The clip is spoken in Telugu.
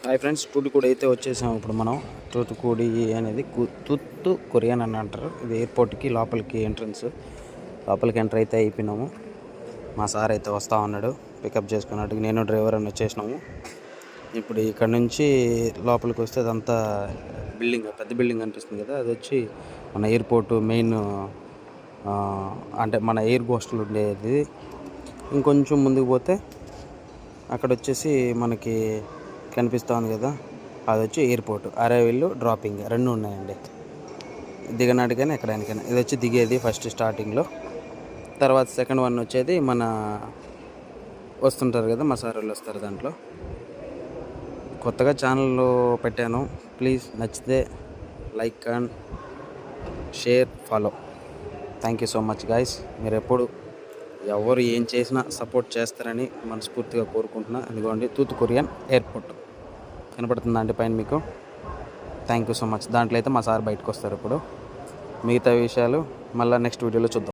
హాయ్ ఫ్రెండ్స్, తూటుకూడి అయితే వచ్చేసాము. ఇప్పుడు మనం తూటుకూడి అనేది తూత్తు కొరియన్ అని అంటారు. ఇది ఎయిర్పోర్ట్కి లోపలికి ఎంట్రన్స్. లోపలికి ఎంటర్ అయితే అయిపోయినాము. మా సార్ అయితే వస్తూ ఉన్నాడు పికప్ చేసుకున్నట్టుగా. నేను డ్రైవర్ అని వచ్చేసినాము. ఇప్పుడు ఇక్కడ నుంచి లోపలికి వస్తే అదంతా బిల్డింగ్, పెద్ద బిల్డింగ్ అనిపిస్తుంది కదా, అది వచ్చి మన ఎయిర్పోర్టు మెయిన్, అంటే మన ఎయిర్ హోస్టల్ ఉండేది. ఇంకొంచెం ముందుకు పోతే అక్కడ వచ్చేసి మనకి కనిపిస్తూ ఉంది కదా, అది వచ్చి ఎయిర్పోర్ట్. అరైవల్, డ్రాపింగ్ రెండు ఉన్నాయండి. దిగనాటికైనా ఎక్కడానికైనా. ఇది వచ్చి దిగేది ఫస్ట్ స్టార్టింగ్లో. తర్వాత సెకండ్ వన్ వచ్చేది మన వస్తుంటారు కదా, మా సార్ వాళ్ళు వస్తారు. దాంట్లో కొత్తగా ఛానల్ పెట్టాను. ప్లీజ్ నచ్చితే like and share, follow. Thank you so much guys. మీరు ఎప్పుడు ఎవరు ఏం చేసినా సపోర్ట్ చేస్తారని మనస్ఫూర్తిగా కోరుకుంటున్నా. ఇదిగోండి తూత్తు కొరియన్ ఎయిర్పోర్ట్ కనపడుతుందా అండి పైన మీకు? Thank you so much. దాంట్లో అయితే మా సార్ బయటకు వస్తారు. ఇప్పుడు మిగతా విషయాలు మళ్ళీ నెక్స్ట్ వీడియోలో చూద్దాం.